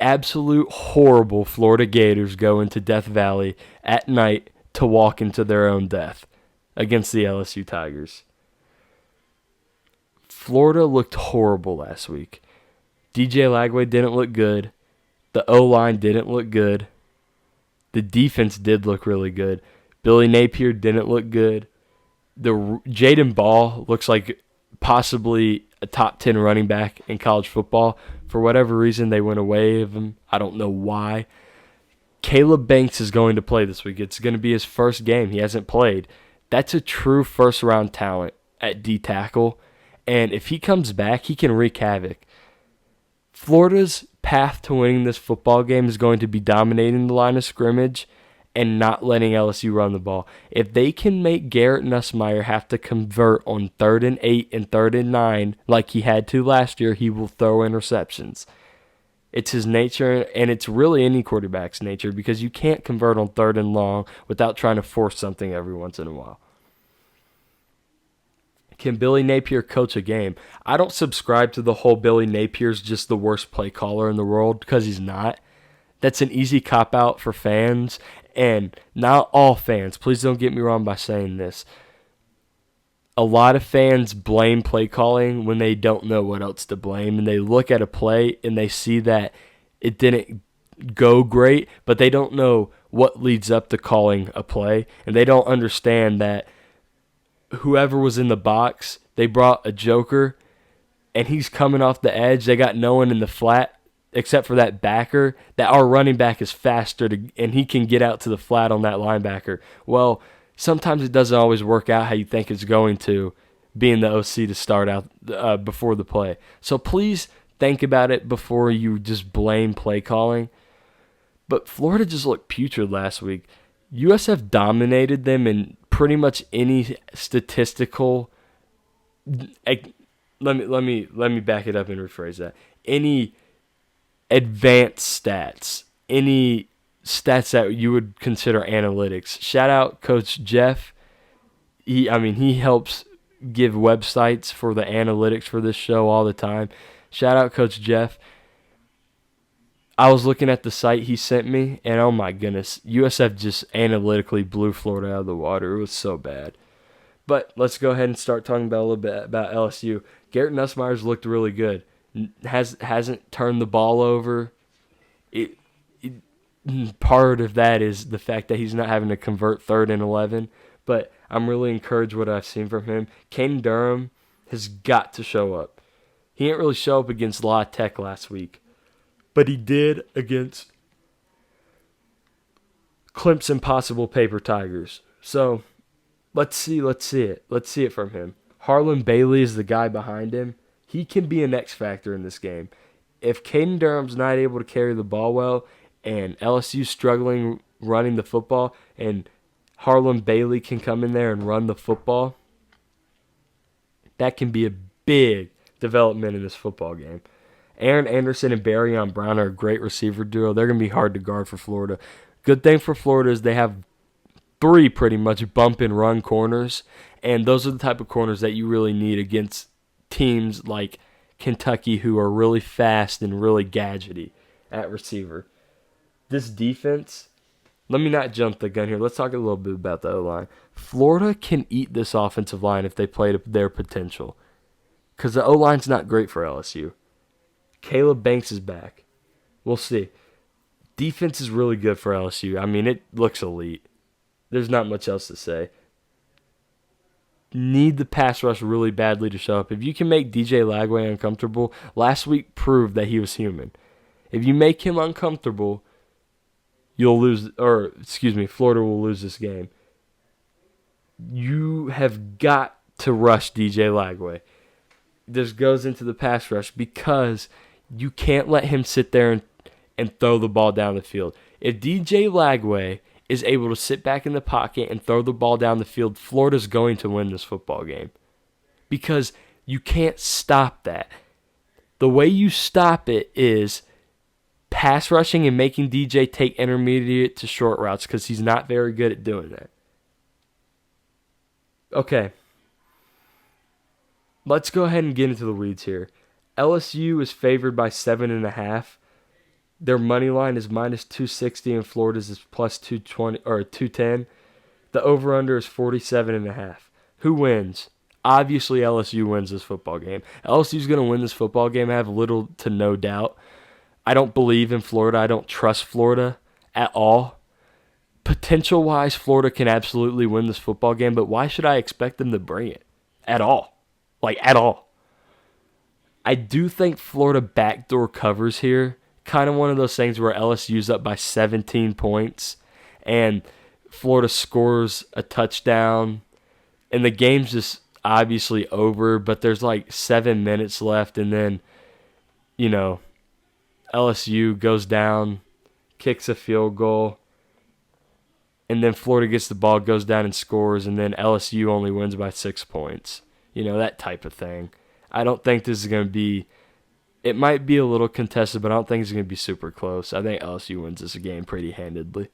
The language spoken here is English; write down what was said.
absolute horrible Florida Gators go into Death Valley at night to walk into their own death against the LSU Tigers. Florida looked horrible last week. DJ Lagway didn't look good. The O-line didn't look good. The defense did look really good. Billy Napier didn't look good. The Jaden Ball looks like possibly a top 10 running back in college football. For whatever reason, they went away of him. I don't know why. Caleb Banks is going to play this week. It's going to be his first game. He hasn't played. That's a true first-round talent at D-tackle. And if he comes back, he can wreak havoc. Florida's path to winning this football game is going to be dominating the line of scrimmage and not letting LSU run the ball. If they can make Garrett Nussmeier have to convert on 3rd and 8 and 3rd and 9 like he had to last year, he will throw interceptions. It's his nature, and it's really any quarterback's nature because you can't convert on 3rd and long without trying to force something every once in a while. Can Billy Napier coach a game? I don't subscribe to the whole Billy Napier's just the worst play caller in the world because he's not. That's an easy cop-out for fans, and not all fans. Please don't get me wrong by saying this. A lot of fans blame play calling when they don't know what else to blame, and they look at a play and they see that it didn't go great, but they don't know what leads up to calling a play, and they don't understand that whoever was in the box, they brought a joker, and he's coming off the edge. They got no one in the flat except for that backer, that our running back is faster and he can get out to the flat on that linebacker. Well, sometimes it doesn't always work out how you think it's going to, being the OC to start out before the play. So please think about it before you just blame play calling. But Florida just looked putrid last week. USF dominated them in pretty much any statistical. Let me back it up and rephrase that. Any advanced stats, any stats that you would consider analytics. Shout out Coach Jeff. He helps give websites for the analytics for this show all the time. Shout out Coach Jeff. I was looking at the site he sent me, and oh my goodness, USF just analytically blew Florida out of the water. It was so bad. But let's go ahead and start talking about a little bit about LSU. Garrett Nussmeier's looked really good. Hasn't turned the ball over. Part of that is the fact that he's not having to convert 3rd and 11. But I'm really encouraged what I've seen from him. Caden Durham has got to show up. He didn't really show up against La Tech last week, but he did against Clemson Possible Paper Tigers. So let's see it. Let's see it from him. Harlan Bailey is the guy behind him. He can be an X factor in this game. If Caden Durham's not able to carry the ball well and LSU's struggling running the football and Harlan Bailey can come in there and run the football, that can be a big development in this football game. Aaron Anderson and Barryon Brown are a great receiver duo. They're going to be hard to guard for Florida. Good thing for Florida is they have 3 pretty much bump and run corners, and those are the type of corners that you really need against teams like Kentucky who are really fast and really gadgety at receiver. This defense, let me not jump the gun here. Let's talk a little bit about the O-line. Florida can eat this offensive line if they play to their potential because the O-line's not great for LSU. Caleb Banks is back. We'll see. Defense is really good for LSU. I mean, it looks elite. There's not much else to say. Need the pass rush really badly to show up. If you can make DJ Lagway uncomfortable, last week proved that he was human. If you make him uncomfortable, Florida will lose this game. You have got to rush DJ Lagway. This goes into the pass rush because you can't let him sit there and throw the ball down the field. If DJ Lagway is able to sit back in the pocket and throw the ball down the field, Florida's going to win this football game because you can't stop that. The way you stop it is pass rushing and making DJ take intermediate to short routes because he's not very good at doing that. Okay. Let's go ahead and get into the weeds here. LSU is favored by 7.5. Their money line is minus 260 and Florida's is plus 220 or 210. The over-under is 47.5. Who wins? Obviously, LSU wins this football game. LSU's going to win this football game. I have little to no doubt. I don't believe in Florida. I don't trust Florida at all. Potential-wise, Florida can absolutely win this football game, but why should I expect them to bring it? At all. Like, at all. I do think Florida backdoor covers here. Kind of one of those things where LSU's up by 17 points, and Florida scores a touchdown, and the game's just obviously over, but there's like 7 minutes left, and then, LSU goes down, kicks a field goal, and then Florida gets the ball, goes down and scores, and then LSU only wins by 6 points. That type of thing. I don't think this is going to be – it might be a little contested, but I don't think it's going to be super close. I think LSU wins this game pretty handedly.